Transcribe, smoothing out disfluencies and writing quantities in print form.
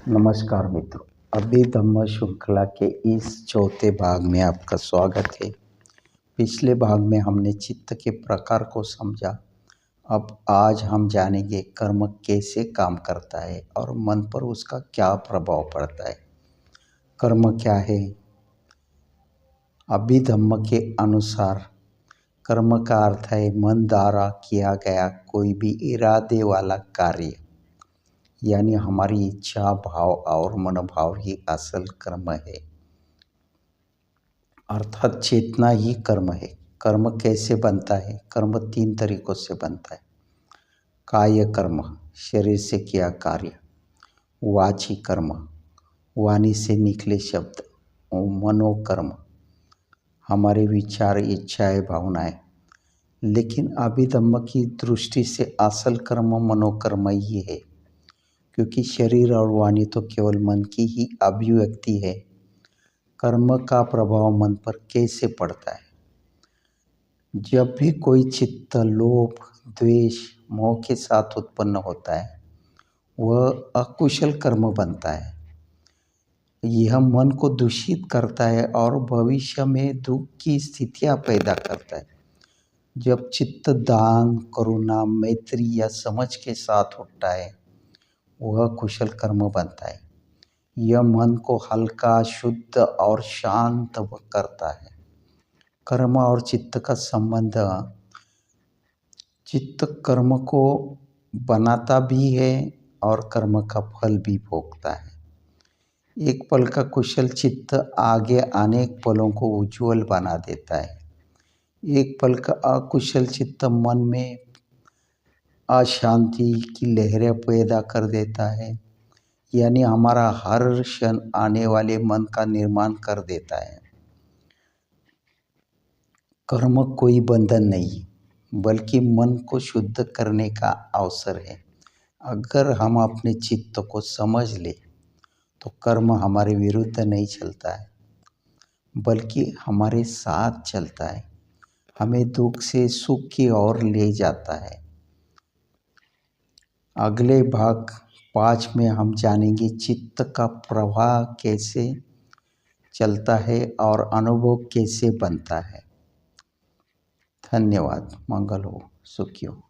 नमस्कार मित्रों। अभी धम्म श्रृंखला के इस चौथे भाग में आपका स्वागत है। पिछले भाग में हमने चित्त के प्रकार को समझा। अब आज हम जानेंगे कर्म कैसे काम करता है और मन पर उसका क्या प्रभाव पड़ता है। कर्म क्या है? अभिधम्म के अनुसार कर्म का अर्थ है मन द्वारा किया गया कोई भी इरादे वाला कार्य, यानी हमारी इच्छा, भाव और मनोभाव ही असल कर्म है, अर्थात चेतना ही कर्म है। कर्म कैसे बनता है? कर्म 3 तरीकों से बनता है। काय कर्म, शरीर से किया कार्य। वाची कर्म, वाणी से निकले शब्द। और मनोकर्म, हमारे विचार, इच्छाएं, भावनाएं। लेकिन अभिधम्म की दृष्टि से असल कर्म मनोकर्म ही है, क्योंकि शरीर और वाणी तो केवल मन की ही अभिव्यक्ति है। कर्म का प्रभाव मन पर कैसे पड़ता है? जब भी कोई चित्त लोभ, द्वेष, मोह के साथ उत्पन्न होता है, वह अकुशल कर्म बनता है। यह मन को दूषित करता है और भविष्य में दुख की स्थितियां पैदा करता है। जब चित्त दान, करुणा, मैत्री या समझ के साथ उठता है, वह कुशल कर्म बनता है। यह मन को हल्का, शुद्ध और शांत करता है। कर्म और चित्त का संबंध, चित्त कर्म को बनाता भी है और कर्म का फल भी भोगता है। एक पल का कुशल चित्त आगे अनेक पलों को उज्जवल बना देता है। एक पल का अकुशल चित्त मन में अशांति की लहरें पैदा कर देता है, यानी हमारा हर क्षण आने वाले मन का निर्माण कर देता है। कर्म कोई बंधन नहीं, बल्कि मन को शुद्ध करने का अवसर है। अगर हम अपने चित्त को समझ ले तो कर्म हमारे विरुद्ध नहीं चलता है, बल्कि हमारे साथ चलता है, हमें दुख से सुख की ओर ले जाता है। अगले भाग 5 में हम जानेंगे चित्त का प्रवाह कैसे चलता है और अनुभव कैसे बनता है। धन्यवाद। मंगल हो, सुखी हो।